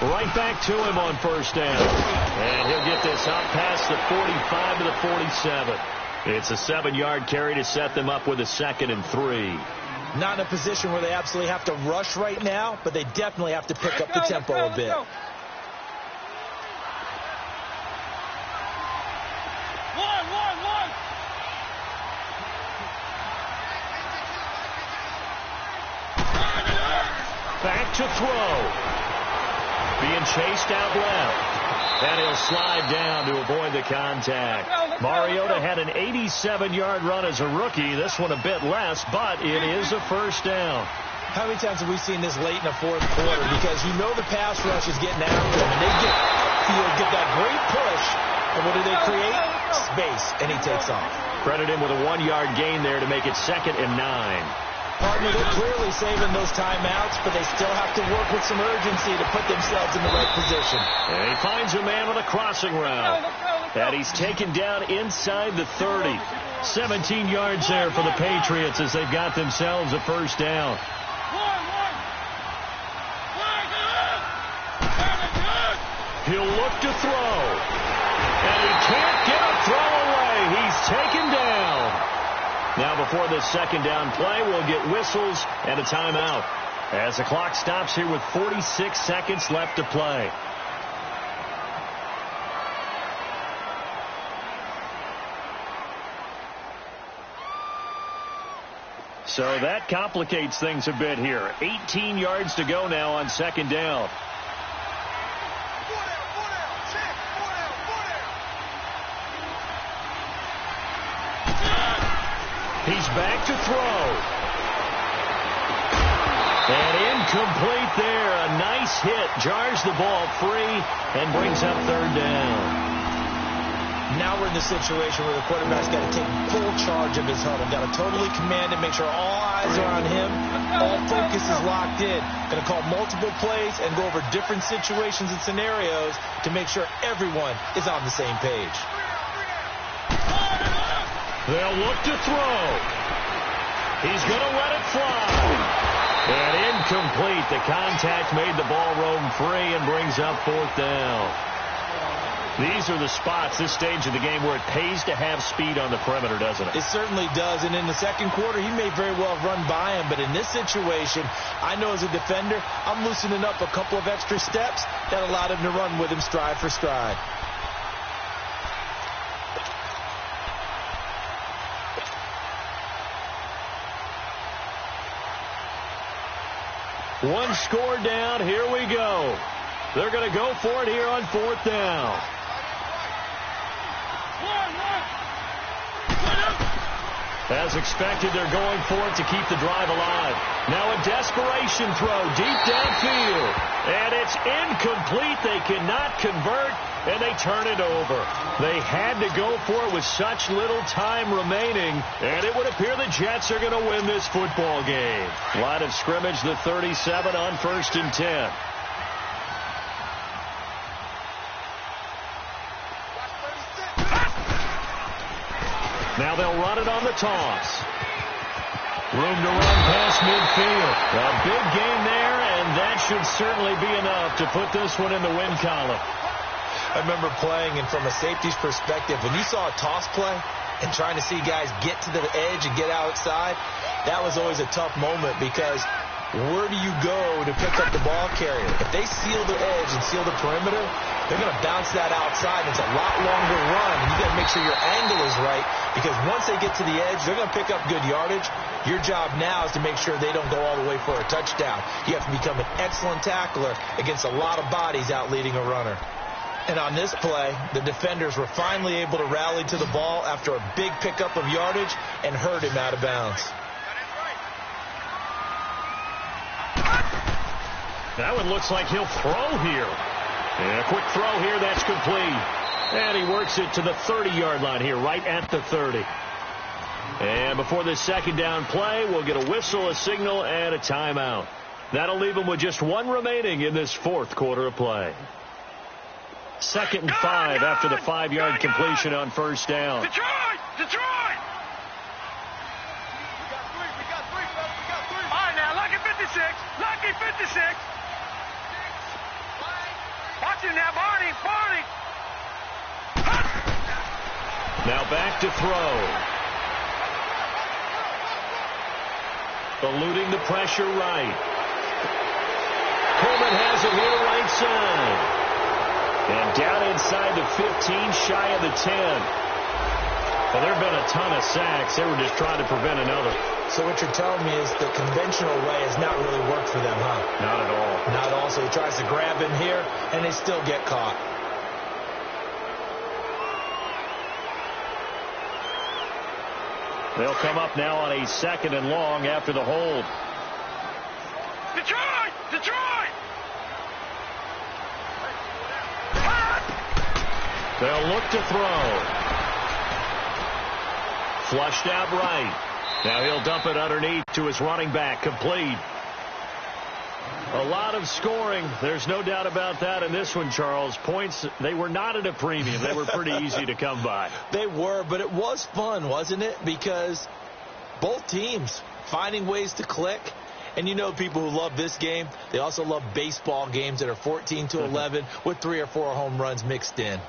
Right back to him on 1st down. And he'll get this out past the 45 to the 47. It's a 7-yard carry to set them up with a 2nd and 3. Not in a position where they absolutely have to rush right now, but they definitely have to pick up the tempo a bit. Back to throw. Being chased out left. And he'll slide down to avoid the contact. Mariota had an 87-yard run as a rookie. This one a bit less, but it is a 1st down. How many times have we seen this late in the 4th quarter? Because you know the pass rush is getting after them, and they get upfield, get that great push. And what do they create? Space, and he takes off. Credit him with a 1-yard gain there to make it 2nd and 9. Partner, they're clearly saving those timeouts, but they still have to work with some urgency to put themselves in the right position. And he finds a man on a crossing route. And he's taken down inside the 30. 17 yards there for the Patriots as they've got themselves a 1st down. He'll look to throw. And he can't get a throw away. He's taken down. Now before this 2nd down play, we'll get whistles and a timeout as the clock stops here with 46 seconds left to play. So that complicates things a bit here. 18 yards to go now on 2nd down. He's back to throw. And incomplete there. A nice hit. Jars the ball free and brings up 3rd down. Now we're in the situation where the quarterback's got to take full charge of his huddle. Got to totally command it, make sure all eyes are on him. All focus is locked in. Going to call multiple plays and go over different situations and scenarios to make sure everyone is on the same page. They'll look to throw. He's going to let it fly. And incomplete. The contact made the ball roam free and brings up 4th down. These are the spots, this stage of the game, where it pays to have speed on the perimeter, doesn't it? It certainly does, and in the second quarter, he may very well have run by him, but in this situation, I know as a defender, I'm loosening up a couple of extra steps that allowed him to run with him stride for stride. One score down, here we go. They're going to go for it here on 4th down. As expected, they're going for it to keep the drive alive. Now a desperation throw deep downfield. And it's incomplete. They cannot convert, and they turn it over. They had to go for it with such little time remaining, and it would appear the Jets are going to win this football game. Line of scrimmage, the 37 on 1st and 10. Now they'll run it on the toss. Room to run past midfield. A big gain there, and that should certainly be enough to put this one in the win column. I remember playing, and from a safety's perspective, when you saw a toss play and trying to see guys get to the edge and get outside, that was always a tough moment because where do you go to pick up the ball carrier? If they seal the edge and seal the perimeter, they're going to bounce that outside. It's a lot longer run, and you got to make sure your angle is right because once they get to the edge, they're going to pick up good yardage. Your job now is to make sure they don't go all the way for a touchdown. You have to become an excellent tackler against a lot of bodies out leading a runner. And on this play, the defenders were finally able to rally to the ball after a big pickup of yardage and hurt him out of bounds. That one looks like he'll throw here. And a quick throw here, that's complete. And he works it to the 30-yard line here, right at the 30. And before this second down play, we'll get a whistle, a signal, and a timeout. That'll leave him with just one remaining in this 4th quarter of play. 2nd and 5 after the 5-yard completion on 1st down. Detroit! Detroit! We got three, folks. We got three. All right, now, lucky 56. Lucky 56. Watch him now, Barney. Barney. Now back to throw. Eluding the pressure right. Coleman has it here right side. And down inside the 15, shy of the 10. Well, there have been a ton of sacks. They were just trying to prevent another. So what you're telling me is the conventional way has not really worked for them, huh? Not at all. Not at all. So he tries to grab him here, and they still get caught. They'll come up now on a 2nd and long after the hold. Detroit! Detroit! They'll look to throw. Flushed out right. Now he'll dump it underneath to his running back. Complete. A lot of scoring. There's no doubt about that in this one, Charles. Points, they were not at a premium. They were pretty easy to come by. They were, but it was fun, wasn't it? Because both teams finding ways to click. And you know people who love this game, they also love baseball games that are 14-11 with 3 or 4 home runs mixed in.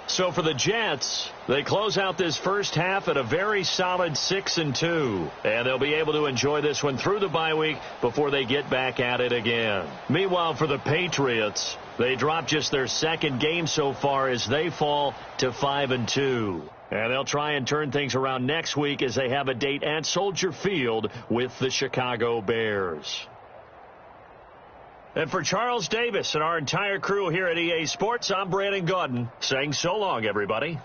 So for the Jets, they close out this first half at a very solid 6-2. And they'll be able to enjoy this one through the bye week before they get back at it again. Meanwhile, for the Patriots, they drop just their 2nd game so far as they fall to 5-2. And they'll try and turn things around next week as they have a date at Soldier Field with the Chicago Bears. And for Charles Davis and our entire crew here at EA Sports, I'm Brandon Gaudin saying so long, everybody.